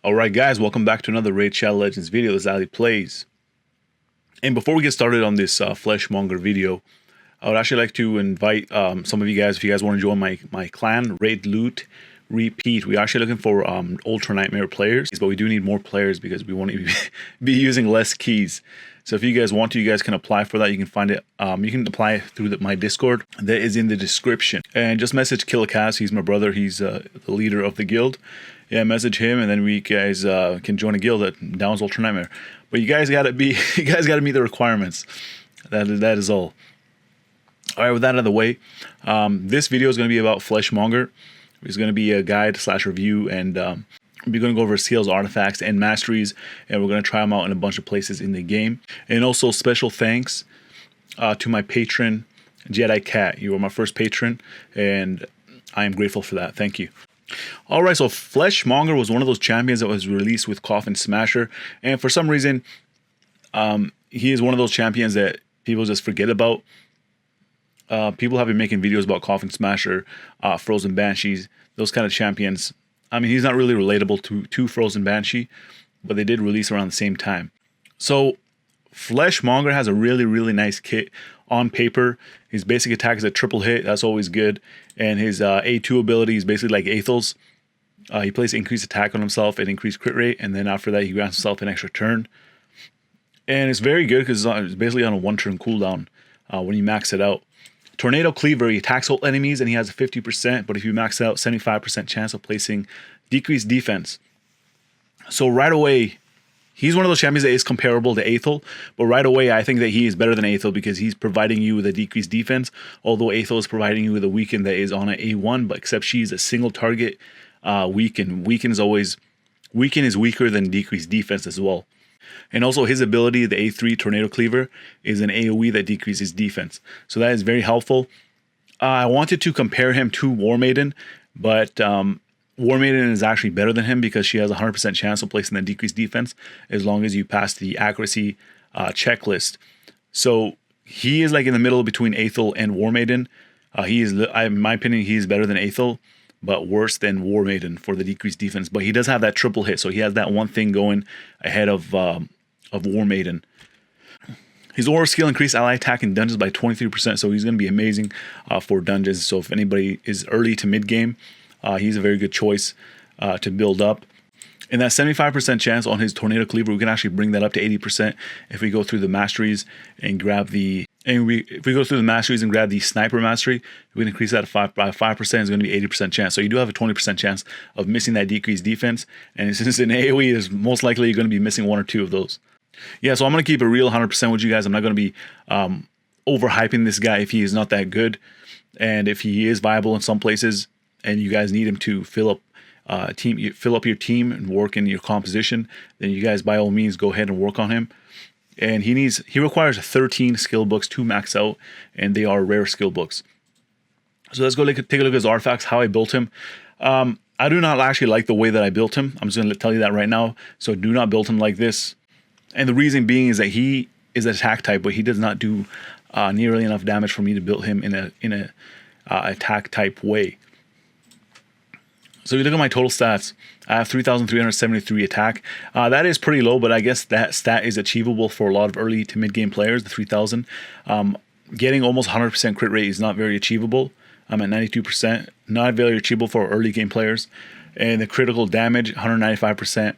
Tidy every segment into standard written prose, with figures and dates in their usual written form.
Alright guys, welcome back to another Raid Shadow Legends video. This is Ali Plays. And before we get started on this FLESHMONGER video, I would actually like to invite some of you guys, if you guys want to join my clan, Raid Loot Repeat. We're actually looking for Ultra Nightmare players, but we do need more players because we want to be using less keys. So if you guys want to, you guys can apply for that. You can find it, you can apply through my Discord. That is in the description. And just message Killicast, he's my brother, he's the leader of the guild. Yeah, message him, and then we guys can join a guild that downs Ultra Nightmare. But you guys gotta meet the requirements. That is all. All right, with that out of the way, this video is going to be about FLESHMONGER. It's going to be a guide / review, and we're going to go over skills, artifacts, and masteries, and we're going to try them out in a bunch of places in the game. And also, special thanks to my patron, Jedi Cat. You were my first patron, and I am grateful for that. Thank you. Alright, so FLESHMONGER was one of those champions that was released with Coffin Smasher, and for some reason, he is one of those champions that people just forget about. People have been making videos about Coffin Smasher, Frozen Banshees, those kind of champions. I mean, he's not really relatable to Frozen Banshee, but they did release around the same time. So, FLESHMONGER has a really nice kit on paper. His basic attack is a triple hit, that's always good. And his A2 ability is basically like Athel's. He places increased attack on himself and increased crit rate, and then after that he grants himself an extra turn. And it's very good because it's basically on a 1-turn cooldown when you max it out. Tornado Cleaver, he attacks all enemies and he has a 50%, but if you max it out, 75% chance of placing decreased defense. So right away, he's one of those champions that is comparable to Athel, but right away I think that he is better than Athel because he's providing you with a decreased defense, although Athel is providing you with a weaken that is on an A1, but except she's a single target weaken. Weaken is weaker than decreased defense as well. And also his ability, the A3 Tornado Cleaver, is an AoE that decreases defense. So that is very helpful. I wanted to compare him to War Maiden, but War Maiden is actually better than him because she has a 100% chance of placing that decreased defense as long as you pass the accuracy checklist. So he is like in the middle between Athel and War Maiden. He is, in my opinion, he is better than Athel, but worse than War Maiden for the decreased defense. But he does have that triple hit, so he has that one thing going ahead of War Maiden. His aura skill increased ally attack in dungeons by 23%, so he's going to be amazing for dungeons. So if anybody is early to mid game, he's a very good choice to build up. And that 75% chance on his Tornado Cleaver, we can actually bring that up to 80% if we go through the Masteries and grab the... if we go through the Masteries and grab the Sniper Mastery, we can increase that by 5%. It's going to be 80% chance. So you do have a 20% chance of missing that decreased defense. And since an AoE is most likely you're going to be missing 1 or 2 of those. Yeah, so I'm going to keep it real 100% with you guys. I'm not going to be overhyping this guy if he is not that good. And if he is viable in some places and you guys need him to fill up your team and work in your composition, then you guys by all means go ahead and work on him. And he requires 13 skill books to max out, and they are rare skill books. So let's go take a look at his artifacts, how I built him. I do not actually like the way that I built him. I'm just going to tell you that right now. So do not build him like this. And the reason being is that he is an attack type, but he does not do nearly enough damage for me to build him in a attack type way. So if you look at my total stats, I have 3,373 attack. That is pretty low, but I guess that stat is achievable for a lot of early to mid-game players, the 3,000. Getting almost 100% crit rate is not very achievable. I'm at 92%, not very achievable for early game players. And the critical damage, 195%.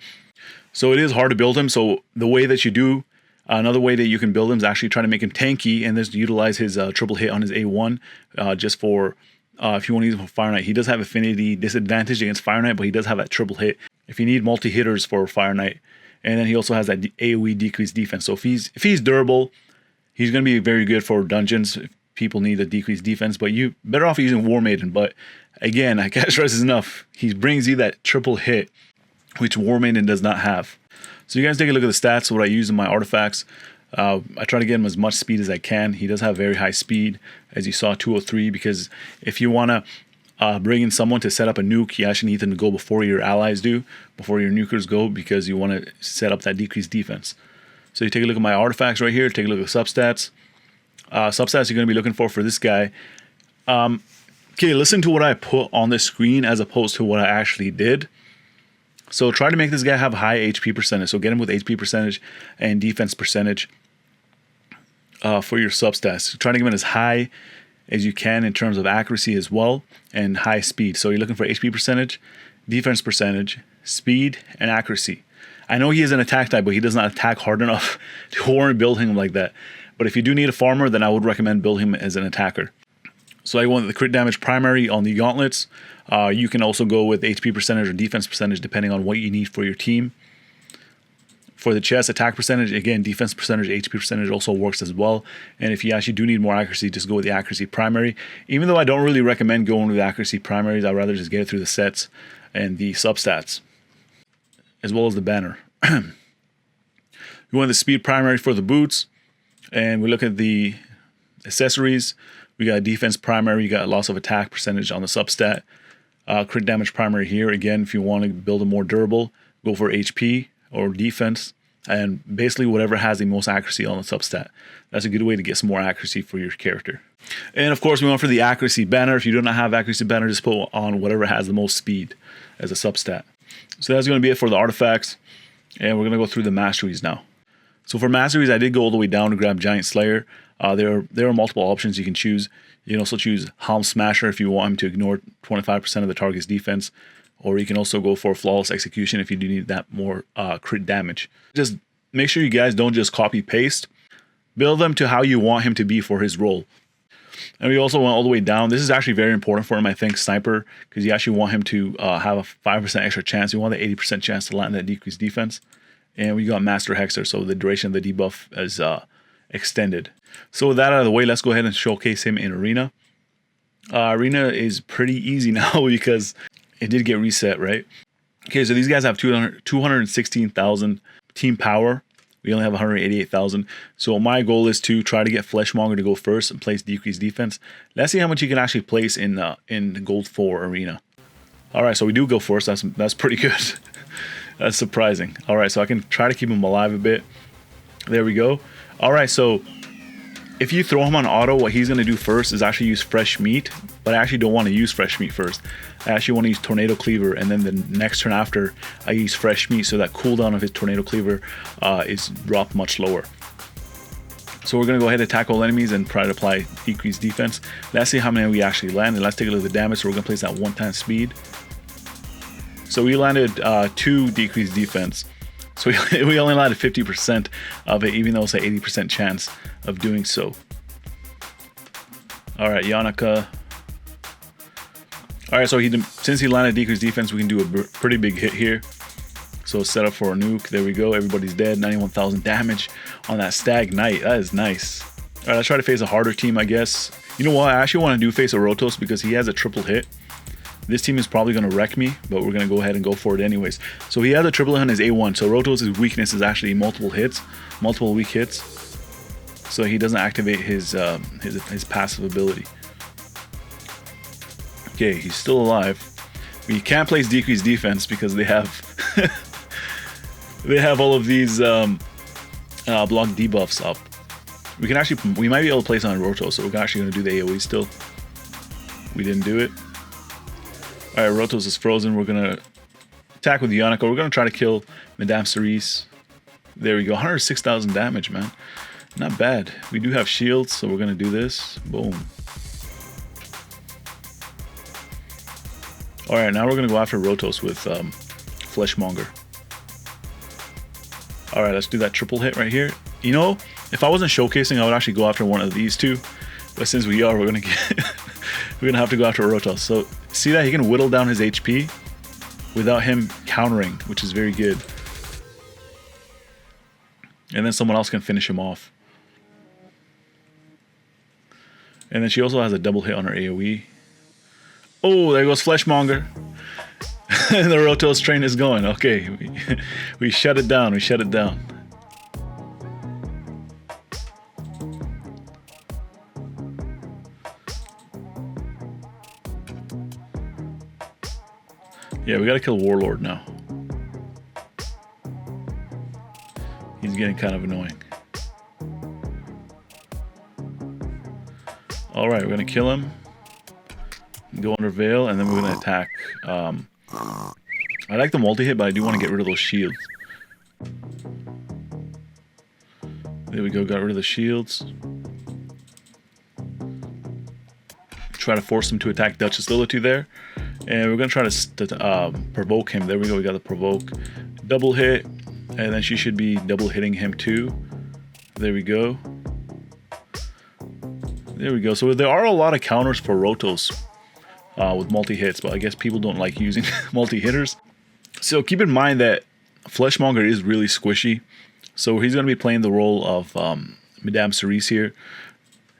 So it is hard to build him. So the way that you do, another way that you can build him is actually try to make him tanky and just utilize his triple hit on his A1 just for... if you want to use him for Fire Knight. He does have affinity disadvantage against Fire Knight, but he does have that triple hit if you need multi-hitters for Fire Knight. And then he also has that AoE decreased defense. So if he's durable, he's going to be very good for dungeons if people need a decreased defense. But you better off using War Maiden. But again, I can't stress this enough. He brings you that triple hit, which War Maiden does not have. So you guys take a look at the stats, what I use in my artifacts. I try to get him as much speed as I can. He does have very high speed, as you saw, 203, because if you want to bring in someone to set up a nuke, you actually need them to go before your allies do, before your nukers go, because you want to set up that decreased defense. So you take a look at my artifacts right here, take a look at the substats. Substats you're going to be looking for this guy. Okay, listen to what I put on the screen as opposed to what I actually did. So try to make this guy have high HP percentage. So get him with HP percentage and defense percentage for your substats. Try to get him as high as you can in terms of accuracy as well, and high speed. So you're looking for HP percentage, defense percentage, speed, and accuracy. I know he is an attack type, but he does not attack hard enough to warrant building him like that. But if you do need a farmer, then I would recommend building him as an attacker. So I want the crit damage primary on the gauntlets. You can also go with HP percentage or defense percentage depending on what you need for your team. For the chest, attack percentage, again, defense percentage, HP percentage also works as well. And if you actually do need more accuracy, just go with the accuracy primary. Even though I don't really recommend going with accuracy primaries, I'd rather just get it through the sets and the substats, as well as the banner. You want the speed primary for the boots. And we look at the accessories. We got defense primary, you got loss of attack percentage on the substat. Crit damage primary here. Again, if you want to build a more durable, go for HP or defense. And basically whatever has the most accuracy on the substat. That's a good way to get some more accuracy for your character. And of course, we want for the accuracy banner. If you do not have accuracy banner, just put on whatever has the most speed as a substat. So that's going to be it for the artifacts. And we're going to go through the masteries now. So for masteries, I did go all the way down to grab Giant Slayer. There are multiple options you can choose. You can also choose Helm Smasher if you want him to ignore 25% of the target's defense. Or you can also go for Flawless Execution if you do need that more crit damage. Just make sure you guys don't just copy paste. Build them to how you want him to be for his role. And we also went all the way down. This is actually very important for him, I think, Sniper, because you actually want him to have a 5% extra chance. You want the 80% chance to land that decreased defense. And we got Master Hexer, so the duration of the debuff is extended. So with that out of the way, let's go ahead and showcase him in Arena. Arena is pretty easy now because it did get reset, right? Okay, so these guys have 216,000 team power. We only have 188,000. So my goal is to try to get Fleshmonger to go first and place decreased defense. Let's see how much he can actually place in Gold 4 Arena. All right, so we do go first. That's pretty good. That's surprising. All right, so I can try to keep him alive a bit. There we go. All right, so if you throw him on auto, what he's going to do first is actually use Fresh Meat, but I actually don't want to use Fresh Meat first. I actually want to use Tornado Cleaver, and then the next turn after, I use Fresh Meat, so that cooldown of his Tornado Cleaver is dropped much lower. So we're going to go ahead and attack all enemies and try to apply decreased defense. Let's see how many we actually land, and let's take a look at the damage. So we're going to place that 1-time speed. So we landed 2 decreased defense. So we only landed 50% of it, even though it's an 80% chance of doing so. All right, Yannicka. All right, so since he landed decreased defense, we can do a pretty big hit here. So set up for a nuke. There we go. Everybody's dead. 91,000 damage on that Stag Knight. That is nice. All right, let's try to face a harder team, I guess. You know what? I actually want to do face a Rotos because he has a triple hit. This team is probably going to wreck me, but we're going to go ahead and go for it anyways. So he has a triple hit on his A1. So Rotos' weakness is actually multiple weak hits. So he doesn't activate his passive ability. Okay, he's still alive. We can't place decreased defense because they have they have all of these block debuffs up. We might be able to place on Rotos, so we're actually going to do the AoE still. We didn't do it. All right, Rotos is frozen. We're going to attack with Yannicka. We're going to try to kill Masteries. There we go. 106,000 damage, man. Not bad. We do have shields, so we're going to do this. Boom. All right, now we're going to go after Rotos with Fleshmonger. All right, let's do that triple hit right here. You know, if I wasn't showcasing, I would actually go after one of these two. But since we are, we're going to get... We're going to have to go after Rotos. So, see that? He can whittle down his HP without him countering, which is very good. And then someone else can finish him off. And then she also has a double hit on her AoE. Oh, there goes Fleshmonger. The Rotos train is going. Okay, we shut it down. We shut it down. Yeah, we gotta kill Warlord now. He's getting kind of annoying. Alright, we're gonna kill him. Go under Veil, and then we're gonna attack I like the multi-hit, but I do want to get rid of those shields. There we go, got rid of the shields. Try to force him to attack Duchess Lilitu there. And we're going to try to provoke him. There we go, we got the provoke. Double hit, and then she should be double hitting him too. There we go. There we go. So there are a lot of counters for Rotos with multi-hits, but I guess people don't like using multi-hitters. So keep in mind that Fleshmonger is really squishy. So he's going to be playing the role of Madame Cerise here.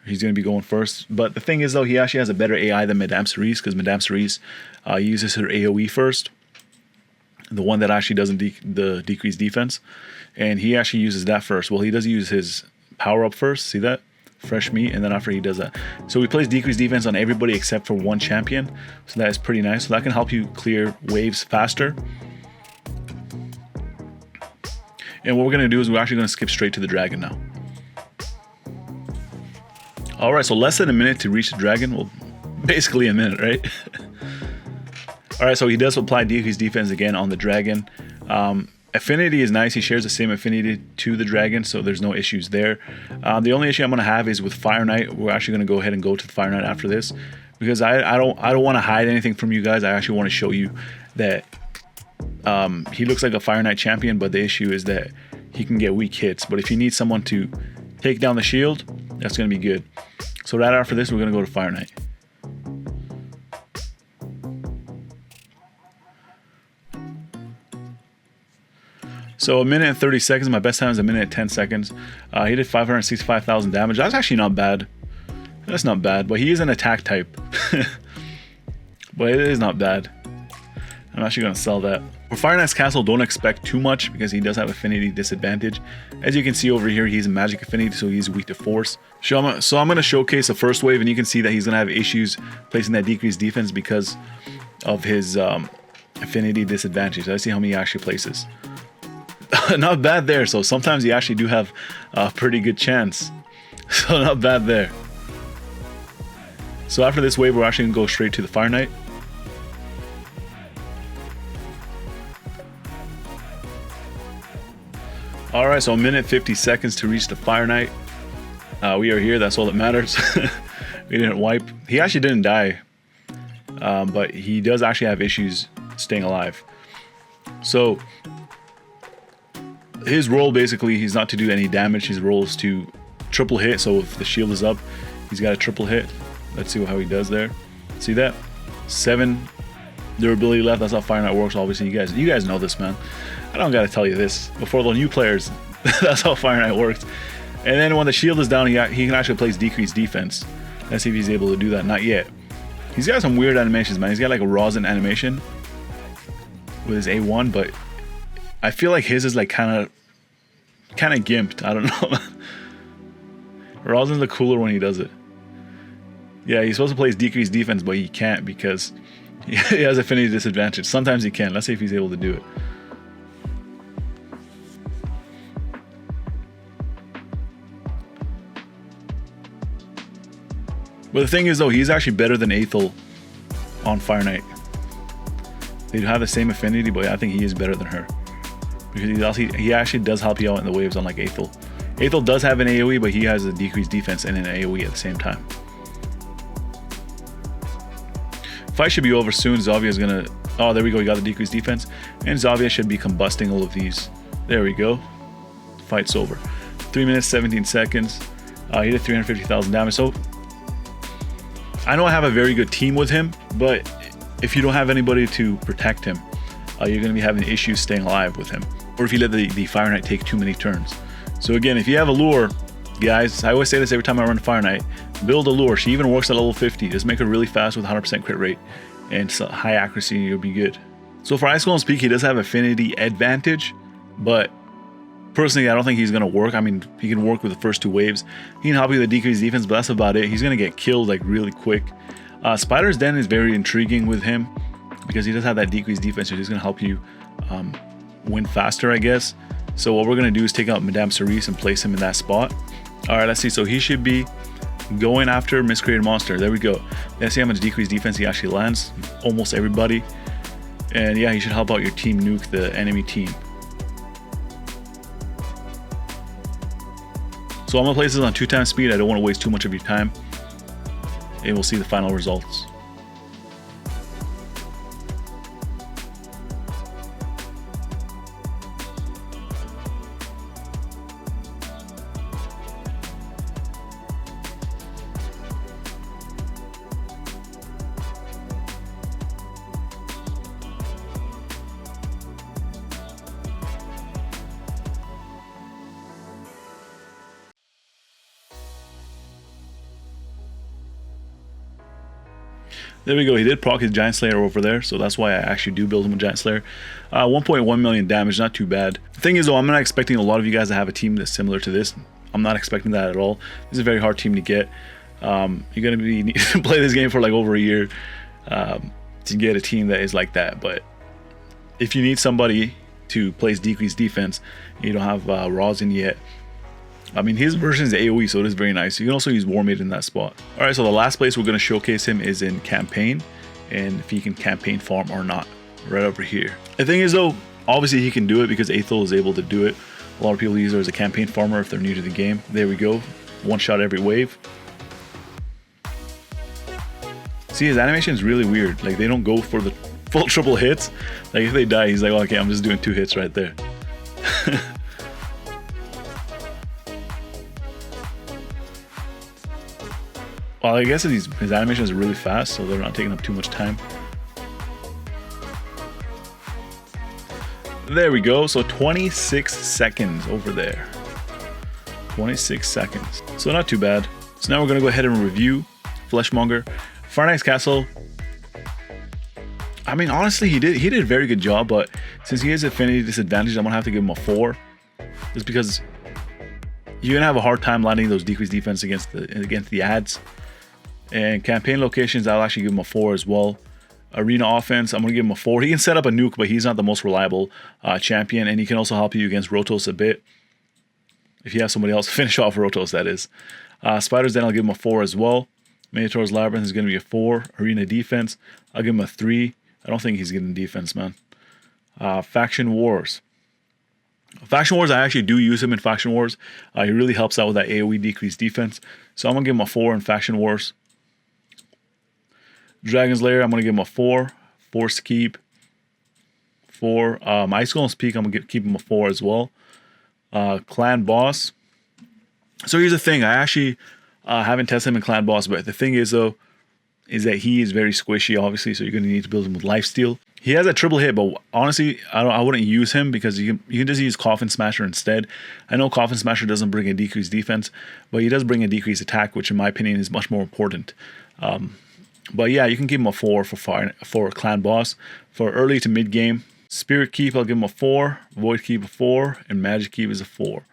He's going to be going first. But the thing is, though, he actually has a better AI than Madame Cerise, because Madame Cerise uses her AoE first. The one that actually doesn't decrease defense. And he actually uses that first. Well, he does use his power-up first. See that? Fresh meat. And then after he does that. So he plays decreased defense on everybody except for one champion. So that is pretty nice. So that can help you clear waves faster. And what we're going to do is we're actually going to skip straight to the dragon now. Alright, so less than a minute to reach the dragon. Well, basically a minute, right? Alright, so he does apply decreased defense again on the dragon. Affinity is nice. He shares the same affinity to the dragon, so there's no issues there. The only issue I'm going to have is with Fire Knight. We're actually going to go ahead and go to the Fire Knight after this, because I don't want to hide anything from you guys. I actually want to show you that he looks like a Fire Knight champion, but the issue is that he can get weak hits. But if you need someone to take down the shield, that's going to be good. So right after this, we're going to go to Fire Knight. So a minute and 30 seconds. My best time is a minute and 10 seconds. He did 565,000 damage. That's actually not bad. That's not bad, but he is an attack type. But it is not bad. I'm actually going to sell that. For Fire Knight's Castle, don't expect too much because he does have affinity disadvantage. As you can see over here, he's a magic affinity, so he's weak to force. So I'm going to showcase the first wave, and you can see that he's going to have issues placing that decreased defense because of his affinity disadvantage. Let's see how many he actually places. Not bad there. So sometimes you actually do have a pretty good chance. So not bad there. So after this wave, we're actually going to go straight to the Fire Knight. Alright, so a minute 50 seconds to reach the Fire Knight. We are here, that's all that matters. We didn't wipe. He actually didn't die. But he does actually have issues staying alive. So his role basically, he's not to do any damage. His role is to triple hit. So if the shield is up, he's got a triple hit. Let's see how he does there. See that? 7 durability left. That's how Fire Knight works. Obviously, you guys know this, man. I don't gotta tell you this. Before the new players, that's how Fire Knight works. And then when the shield is down, he can actually place decreased defense. Let's see if he's able to do that. Not yet. He's got some weird animations, man. He's got like a rosin animation with his A1, but I feel like his is like kind of gimped. I don't know. Rosin's the cooler when he does it. Yeah, he's supposed to place decreased defense, but he can't because he has affinity disadvantage. Sometimes he can. Let's see if he's able to do it. But the thing is, though, he's actually better than Athel on Fire Knight. They have the same affinity, but I think he is better than her. Because he actually does help you out in the waves, unlike Athel. Athel does have an AoE, but he has a decreased defense and an AoE at the same time. Fight should be over soon. Zavia is going to... Oh, there we go. He got the decreased defense. And Zavia should be combusting all of these. There we go. Fight's over. 3 minutes, 17 seconds. He did 350,000 damage. So... I know I have a very good team with him, but if you don't have anybody to protect him, you're going to be having issues staying alive with him. Or if you let the Fire Knight take too many turns. So again, if you have a lure, guys, I always say this every time I run Fire Knight, build a lure. She even works at level 50. Just make her really fast with 100% crit rate and high accuracy, you'll be good. So for Ice Golem Speak, he does have affinity advantage, but personally, I don't think he's going to work. I mean, he can work with the first 2 waves. He can help you with the decreased defense, but that's about it. He's going to get killed like really quick. Spider's Den is very intriguing with him because he does have that decreased defense, so he's going to help you win faster, I guess. So what we're going to do is take out Madame Cerise and place him in that spot. All right, let's see. So he should be going after Miscreated Monster. There we go. Let's see how much decreased defense he actually lands. Almost everybody. And yeah, he should help out your team nuke the enemy team. So I'm gonna place this on 2x speed. I don't want to waste too much of your time. And we'll see the final results. There we go. He did proc his Giant Slayer over there, so that's why I actually do build him a Giant Slayer. 1.1 million damage, not too bad. The thing is, though, I'm not expecting a lot of you guys to have a team that's similar to this. I'm not expecting that at all. This is a very hard team to get. You're going to need to play this game for like over a year to get a team that is like that. But if you need somebody to place decreased defense, and you don't have Rosin yet, I mean, his version is AoE, so it is very nice. You can also use War Maid in that spot. All right, so the last place we're going to showcase him is in campaign, and if he can campaign farm or not, right over here. The thing is, though, obviously he can do it because Athel is able to do it. A lot of people use her as a campaign farmer if they're new to the game. There we go, one shot every wave. See, his animation is really weird. Like, they don't go for the full triple hits. Like, if they die, he's like, oh, okay, I'm just doing 2 hits right there. Well, I guess his animations are really fast, so they're not taking up too much time. There we go. So 26 seconds over there. 26 seconds. So not too bad. So now we're going to go ahead and review FLESHMONGER. Farnax Castle. I mean, honestly, he did a very good job, but since he has affinity disadvantage, I'm going to have to give him a 4. Just because you're going to have a hard time landing those decreased defense against the ads. And campaign locations, I'll actually give him a 4 as well. Arena offense, I'm going to give him a 4. He can set up a nuke, but he's not the most reliable champion. And he can also help you against Rotos a bit. If you have somebody else finish off Rotos, that is. Spiders, then I'll give him a 4 as well. Minotaur's Labyrinth is going to be a 4. Arena defense, I'll give him a 3. I don't think he's getting defense, man. Faction Wars. Faction Wars, I actually do use him in Faction Wars. He really helps out with that AoE decreased defense. So I'm going to give him a 4 in Faction Wars. Dragon's Lair, I'm going to give him a 4. Force Keep, 4. Ice Golem's Peak, I'm going to keep him a 4 as well. Clan Boss. So here's the thing. I actually haven't tested him in Clan Boss, but the thing is, though, is that he is very squishy, obviously, so you're going to need to build him with Lifesteal. He has a triple hit, but honestly, I wouldn't use him because you can just use Coffin Smasher instead. I know Coffin Smasher doesn't bring a decreased defense, but he does bring a decreased attack, which in my opinion is much more important. But yeah, you can give him a 4 for Clan Boss. For early to mid game, Spirit Keep, I'll give him a 4. Void Keep, a 4. And Magic Keep is a 4.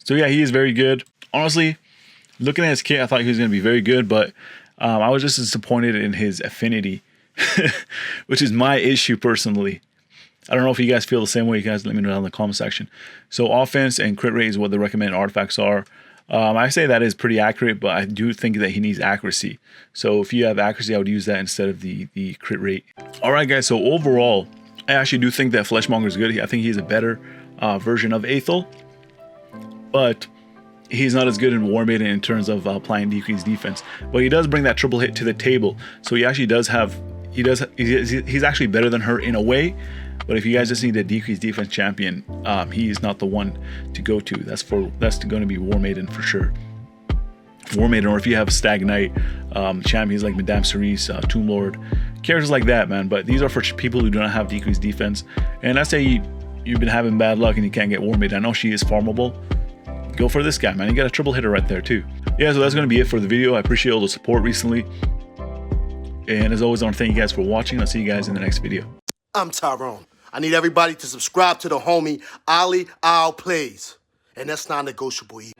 So yeah, he is very good. Honestly, looking at his kit, I thought he was going to be very good, but I was just disappointed in his affinity, which is my issue personally. I don't know if you guys feel the same way. You guys let me know down in the comment section. So offense and crit rate is what the recommended artifacts are. I say that is pretty accurate, but I do think that he needs accuracy. So if you have accuracy, I would use that instead of the crit rate. All right, guys. So overall, I actually do think that FLESHMONGER is good. I think he's a better version of Athel, but he's not as good in War Maiden in terms of applying decreased defense. But he does bring that triple hit to the table. So he actually does have. He's actually better than her in a way. But if you guys just need a decreased defense champion, he is not the one to go to. That's going to be War Maiden for sure. War Maiden, or if you have Stag Knight, champions like Madame Cerise, Tomb Lord, characters like that, man. But these are for people who do not have decreased defense. And let's say you've been having bad luck and you can't get War Maiden. I know she is farmable. Go for this guy, man. You got a triple hitter right there too. Yeah, so that's going to be it for the video. I appreciate all the support recently. And as always, I want to thank you guys for watching. I'll see you guys in the next video. I'm Tyrone. I need everybody to subscribe to the homie Ali Al Plays. And that's non-negotiable either.